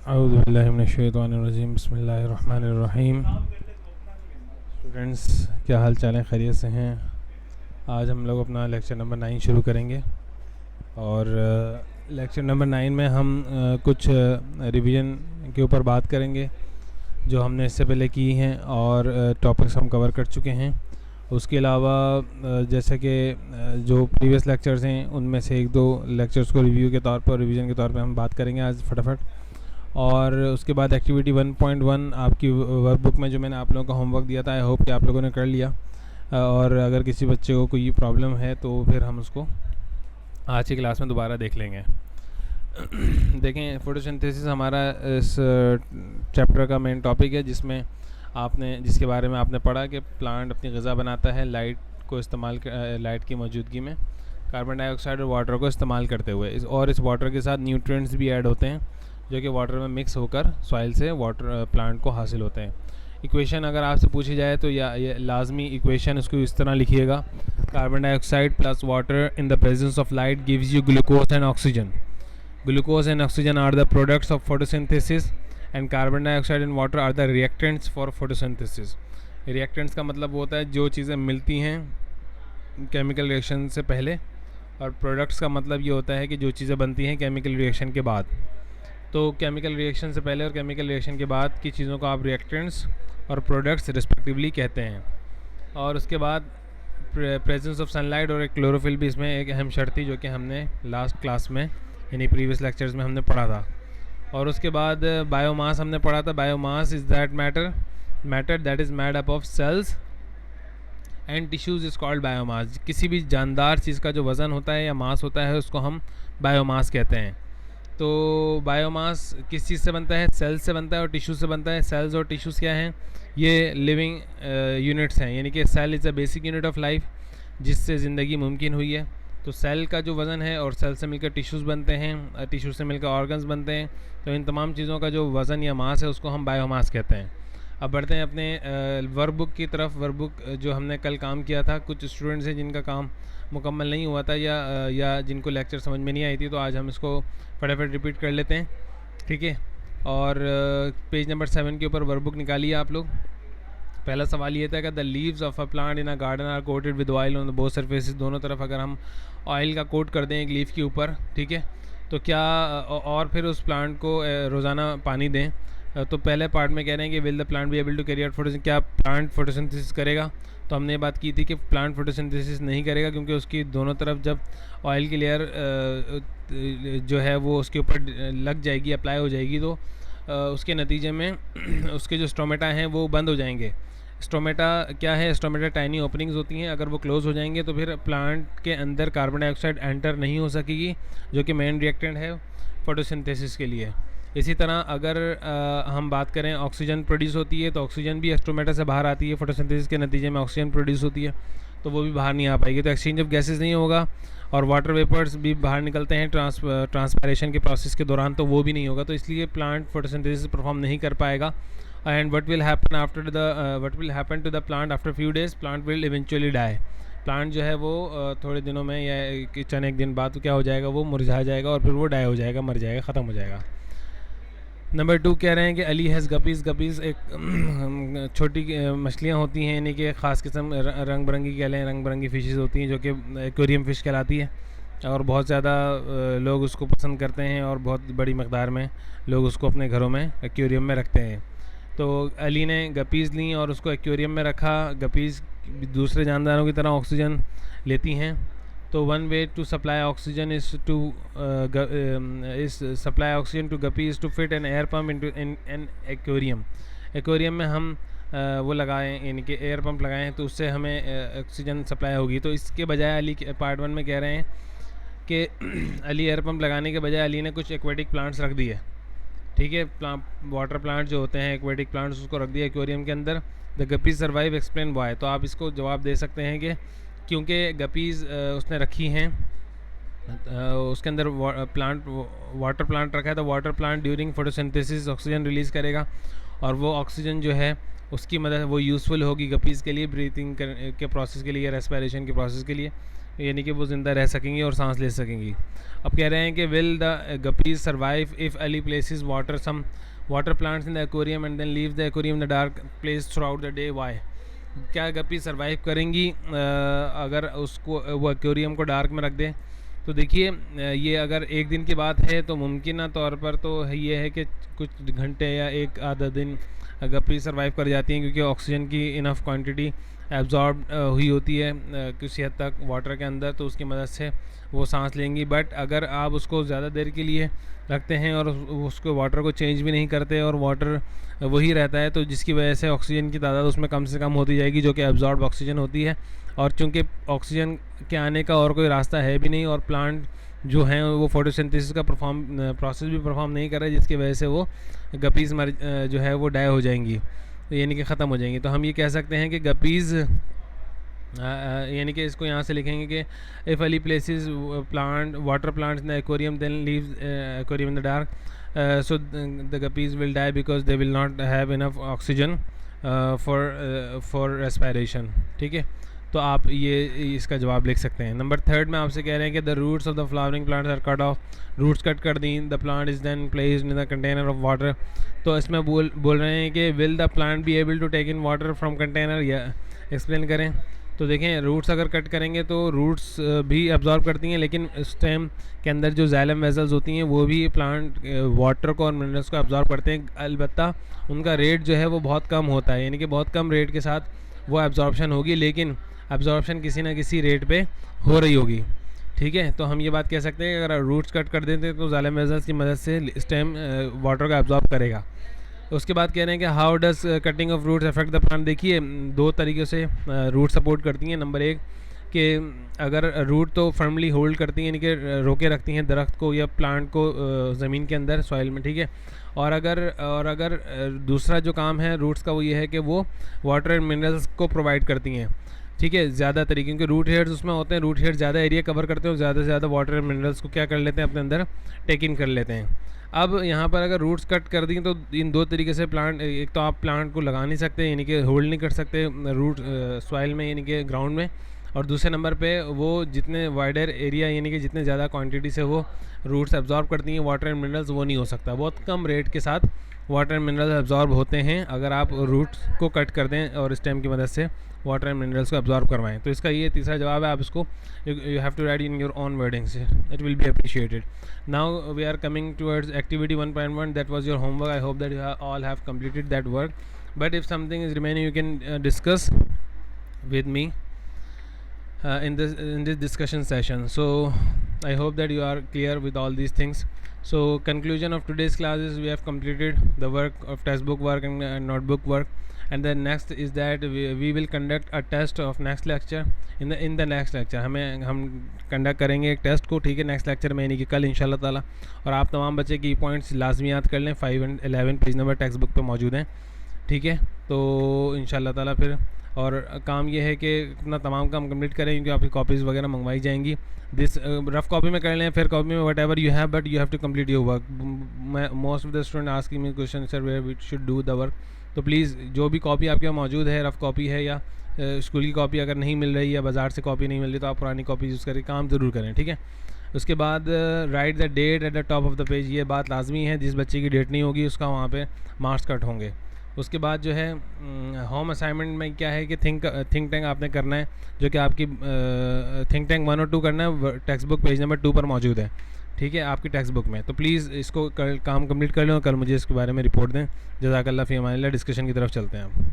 औज़ुबिल्लाहिमिनश्शैतानिर्रजीम बिस्मिल्लाहिर्रहमानिर्रहीम। स्टूडेंट्स, क्या हाल चाल है? खैरियत से हैं? आज हम लोग अपना लेक्चर नंबर 9 शुरू करेंगे और लेक्चर नंबर 9 में हम कुछ रिवीजन के ऊपर बात करेंगे जो हमने इससे पहले की हैं और टॉपिक्स हम कवर कर चुके हैं। उसके अलावा जैसे कि जो प्रीवियस लेक्चर्स हैं उनमें से एक दो लेक्चर्स को रिव्यू के तौर पर, रिवीजन के तौर पर हम बात करेंगे आज फटाफट। और उसके बाद एक्टिविटी 1.1 आपकी वर्कबुक में जो मैंने आप लोगों को होमवर्क दिया था, आई होप कि आप लोगों ने कर लिया। और अगर किसी बच्चे को कोई प्रॉब्लम है तो फिर हम उसको आज की क्लास में दोबारा देख लेंगे। देखें, फोटोसिंथेसिस हमारा इस चैप्टर का मेन टॉपिक है, जिसके बारे में आपने पढ़ा कि प्लांट अपनी ग़िज़ा बनाता है लाइट की मौजूदगी में कार्बन डाइऑक्साइड और वाटर को इस्तेमाल करते हुए। इस वाटर के साथ न्यूट्रिएंट्स भी ऐड होते हैं जो कि वाटर में मिक्स होकर सॉइल से वाटर प्लांट को हासिल होते हैं। इक्वेशन अगर आपसे पूछी जाए तो ये लाजमी इक्वेशन उसको इस तरह लिखिएगा: carbon dioxide plus water in the presence of light gives you glucose and oxygen. Glucose and oxygen are the products of photosynthesis and carbon dioxide and water are the reactants for photosynthesis. Reactants का मतलब होता है जो चीज़ें मिलती हैं chemical reaction से पहले, और प्रोडक्ट्स का मतलब ये होता है कि जो चीज़ें बनती हैं केमिकल रिएक्शन के बाद। तो केमिकल रिएक्शन से पहले और केमिकल रिएक्शन के बाद की चीज़ों को आप रिएक्टेंट्स और प्रोडक्ट्स रिस्पेक्टिवली कहते हैं। और उसके बाद प्रेजेंस ऑफ सनलाइट और एक क्लोरोफिल भी इसमें एक अहम शर्त थी जो कि हमने लास्ट क्लास में यानी प्रीवियस लेक्चर्स में हमने पढ़ा था। और उसके बाद बायोमास हमने पढ़ा था। Biomass is that matter that is made up of cells and tissues is called biomass. किसी भी जानदार चीज़ का जो वज़न होता है या मास होता है उसको हम बायोमास कहते हैं। तो बायोमास किस चीज़ से बनता है? सेल्स से बनता है और टिश्यू से बनता है। सेल्स और टिश्यूज़ क्या हैं? ये लिविंग यूनिट्स हैं, यानी कि cell is a basic unit of life जिससे ज़िंदगी मुमकिन हुई है। तो सेल का जो वज़न है, और सेल से मिलकर टिश्यूज़ बनते हैं, टिश्यू से मिलकर ऑर्गन्स बनते हैं, तो इन तमाम चीज़ों का जो वज़न या मास है उसको हम बायोमास कहते हैं। अब बढ़ते हैं अपने वर्कबुक की तरफ। वर्कबुक जो हमने कल काम किया था, कुछ स्टूडेंट्स हैं जिनका काम मुकम्मल नहीं हुआ था या जिनको लेक्चर समझ में नहीं आई थी, तो आज हम इसको फटाफट रिपीट कर लेते हैं, ठीक है। और पेज नंबर 7 के ऊपर वर्कबुक निकालिए आप लोग। पहला सवाल ये था कि the leaves of a plant in a garden are coated with oil on the both surfaces. दोनों तरफ अगर हम ऑयल का कोट कर दें एक लीफ के ऊपर, ठीक है, तो क्या और फिर उस प्लांट को रोज़ाना पानी दें। तो पहले पार्ट में कह रहे हैं कि will the plant be able to carry out photosynthesis. क्या प्लांट फोटोसिंथेसिस करेगा? तो हमने ये बात की थी कि प्लांट फोटोसिंथेसिस नहीं करेगा, क्योंकि उसकी दोनों तरफ जब ऑयल की लेयर जो है वो उसके ऊपर लग जाएगी, अप्लाई हो जाएगी, तो उसके नतीजे में उसके जो स्टोमेटा हैं वो बंद हो जाएंगे। स्टोमेटा क्या है? स्टोमेटा टाइनी ओपनिंग्स होती हैं। अगर वो क्लोज़ हो जाएंगे तो फिर प्लांट के अंदर कार्बन डाइऑक्साइड एंटर नहीं हो सकेगी, जो कि मेन रिएक्टेंट है फोटोसिंथेसिस के लिए। इसी तरह अगर हम बात करें, ऑक्सीजन प्रोड्यूस होती है, तो ऑक्सीजन भी स्टोमेटा से बाहर आती है। फोटोसिंथेसिस के नतीजे में ऑक्सीजन प्रोड्यूस होती है, तो वो भी बाहर नहीं आ पाएगी। तो एक्सचेंज ऑफ गैसेस नहीं होगा, और वाटर वेपर्स भी बाहर निकलते हैं ट्रांसपायरेशन के प्रोसेस के दौरान, तो वो भी नहीं होगा। तो इसलिए प्लांट फोटोसिंथेसिस परफॉर्म नहीं कर पाएगा। And what will happen to the plant after few days? Plant will eventually die. Plant जो है वो थोड़े दिनों में या चंद एक दिन बाद क्या हो जाएगा, वो मुरझा जाएगा और फिर वो डाई हो जाएगा, मर जाएगा, ख़त्म हो जाएगा। नंबर 2 कह रहे हैं कि अली हैज़ गपीज़। गपीज़ एक छोटी मछलियाँ होती हैं, यानी कि ख़ास किस्म रंग बिरंगी कह लें, रंग बिरंगी फ़िशेज़ होती हैं जो कि एक्वेरियम फ़िश कहलाती है, और बहुत ज़्यादा लोग उसको पसंद करते हैं और बहुत बड़ी मकदार में लोग उसको अपने घरों में एक्वेरियम में रखते हैं। तो अली ने गपीज़ ली और उसको एक्वेरियम में रखा। गपीज़ दूसरे जानदारों की तरह ऑक्सीजन लेती हैं। तो one way to supply oxygen supply oxygen to guppies to fit an air pump into an aquarium. Aquarium में हम वो लगाएं, यानी कि एयर पंप लगाएं, तो उससे हमें ऑक्सीजन सप्लाई होगी। तो इसके बजाय अली पार्ट 1 में कह रहे हैं कि अली एयर पंप लगाने के बजाय अली ने कुछ एक्वेटिक प्लांट्स रख दिए, ठीक है। वाटर प्लांट जो होते हैं, एक्वेटिक प्लांट्स, उसको रख दिया एक्वेरियम के अंदर। The guppies survive, explain why. तो आप इसको जवाब दे सकते हैं कि क्योंकि गपीज़ उसने रखी हैं, उसके अंदर वाटर प्लांट रखा है, तो water plant during photosynthesis oxygen release करेगा, और वो ऑक्सीजन जो है उसकी मदद वो यूज़फुल होगी गपीज़ के लिए, ब्रीथिंग के प्रोसेस के लिए, रेस्पिरेशन के प्रोसेस के लिए। यानी कि वो ज़िंदा रह सकेंगी और सांस ले सकेंगी। अब कह रहे हैं कि will the guppies survive if Ali places water some water plants in the aquarium and then leave the aquarium in the dark place throughout the day, why? क्या गपी सर्वाइव करेंगी अगर उसको वो एक्वेरियम को डार्क में रख दें? तो देखिए ये अगर एक दिन की बात है तो मुमकिन तौर पर तो ये है कि कुछ घंटे या एक आधा दिन गप्पी सर्वाइव कर जाती हैं, क्योंकि ऑक्सीजन की इनफ क्वांटिटी एब्जॉर्ब हुई होती है किसी हद तक वाटर के अंदर, तो उसकी मदद से वो सांस लेंगी। बट अगर आप उसको ज़्यादा देर के लिए रखते हैं और उसको वाटर को चेंज भी नहीं करते और वाटर वही रहता है, तो जिसकी वजह से ऑक्सीजन की तादाद उसमें कम से कम होती जाएगी, जो कि एब्जॉर्ब ऑक्सीजन होती है। और चूँकि ऑक्सीजन के आने का और कोई रास्ता है भी नहीं और प्लांट जो हैं वो फोटोसिंथेसिस का प्रोसेस भी परफॉर्म नहीं कर रहे, जिसकी वजह से वो गपीज़ जो है वो डाई हो जाएंगी, यानी कि ख़त्म हो जाएंगी। तो हम ये कह सकते हैं कि गपीज़ यानी कि इसको यहाँ से लिखेंगे कि if Ali places plant water plants in the aquarium then leaves aquarium in the dark, so the guppies will die because they will not have enough oxygen for respiration। ठीक है, तो आप ये इसका जवाब लिख सकते हैं। नंबर 3 में आपसे कह रहे हैं कि the roots of the flowering plants are cut off, roots cut कर दी, the plant is then placed in the container of water. तो इसमें बोल रहे हैं कि will the plant be able to take in water from container, या explain करें। तो देखें रूट्स अगर कट करेंगे तो रूट्स भी अब्जॉर्ब करती हैं, लेकिन स्टेम के अंदर जो जाइलम वेजल्स होती हैं वो भी प्लांट वाटर को और मिनरल्स को अब्जॉर्ब करते हैं, अलबत्ता उनका रेट जो है वो बहुत कम होता है, यानी कि बहुत कम रेट के साथ वो एब्जॉर्बशन होगी, लेकिन एब्जॉर्बशन किसी ना किसी रेट पे हो रही होगी। ठीक है, तो हम ये बात कह सकते हैं कि अगर रूट्स कट कर देते तो जाइलम वेजल्स की मदद से स्टेम वाटर का एब्जॉर्ब करेगा। उसके बाद कह रहे हैं कि how does cutting of roots affect the plant. देखिए दो तरीके से रूट सपोर्ट करती हैं। नंबर 1 कि अगर रूट तो फर्मली होल्ड करती हैं, यानी कि रोके रखती हैं दरख्त को या प्लांट को ज़मीन के अंदर सॉइल में। ठीक है, और अगर दूसरा जो काम है रूट्स का वो ये है कि वो वाटर एंड मिनरल्स को प्रोवाइड करती हैं। ठीक है, ज़्यादा तरीके, क्योंकि रूट हेयर्स उसमें होते हैं, रूट हेयर्स ज़्यादा एरिया कवर करते हैं और ज़्यादा से ज़्यादा वाटर एंड मिनरल्स को क्या कर लेते हैं, अपने अंदर टेक इन कर लेते हैं। अब यहाँ पर अगर रूट्स कट कर दी तो इन दो तरीके से प्लांट, एक तो आप प्लांट को लगा नहीं सकते, यानी कि होल्ड नहीं कर सकते रूट सॉइल में, यानी कि ग्राउंड में, और दूसरे नंबर पे वो जितने वाइडर एरिया यानी कि जितने ज़्यादा क्वांटिटी से वो रूट्स एब्जॉर्ब करती हैं वाटर एंड मिनरल्स, वो नहीं हो सकता। बहुत कम रेट के साथ वाटर एंड मिनरल्स एब्जॉर्ब होते हैं अगर आप रूट्स को कट कर दें और स्टेम की मदद से वाटर एंड मिनरल्स को एब्जॉर्ब करवाएं। तो इसका ये तीसरा जवाब है। आप इसको you have to write in your own wordings, it will be appreciated. Now we are coming towards activity 1.1, that was your homework. I hope that you all have completed that work, but if something is remaining you can discuss with me in this discussion session. So I hope that you are clear with all these things. So conclusion of today's class is we have completed the work of textbook work and notebook work, and the next is that we will conduct a test of next lecture in the next lecture हम conduct करेंगे एक test को। ठीक है, next lecture में, यानी कि कल इंशाल्लाह ताला। और आप तमाम बच्चे की पॉइंट्स लाजमी याद कर लें, 5 and 11 page number text book पे मौजूद हैं। ठीक है, तो इंशाल्लाह ताला फिर और काम ये है कि अपना तमाम काम कंप्लीट करें, क्योंकि आपकी कॉपीज़ वगैरह मंगवाई जाएंगी। दिस रफ़ कॉपी में कर लें, फिर कॉपी में whatever you have, but you have to complete your work. Most of the student asking me question sir where we should do the work. तो प्लीज़ जो भी कॉपी आपके पास मौजूद है, रफ़ कॉपी है या स्कूल की कॉपी अगर नहीं मिल रही या बाज़ार से कॉपी नहीं मिल रही, तो आप पुरानी कॉपी यूज़ करके काम ज़रूर करें। ठीक है, उसके बाद write the date at the top of the page, ये बात लाजमी है। जिस बच्चे की डेट नहीं होगी उसका वहाँ पे मार्क्स कट होंगे। उसके बाद जो है होम असाइनमेंट में क्या है कि थिंक टैंक आपने करना है, जो कि आपकी थिंक टैंक 1 और 2 करना है, टेक्स्ट बुक पेज नंबर 2 पर मौजूद है। ठीक है, आपकी टेक्स्ट बुक में। तो प्लीज़ इसको काम कंप्लीट कर लें और कल मुझे इसके बारे में रिपोर्ट दें। जज़ाकल्लाह फ़ी अमानिल्लाह। डिस्कशन की तरफ चलते हैं आप।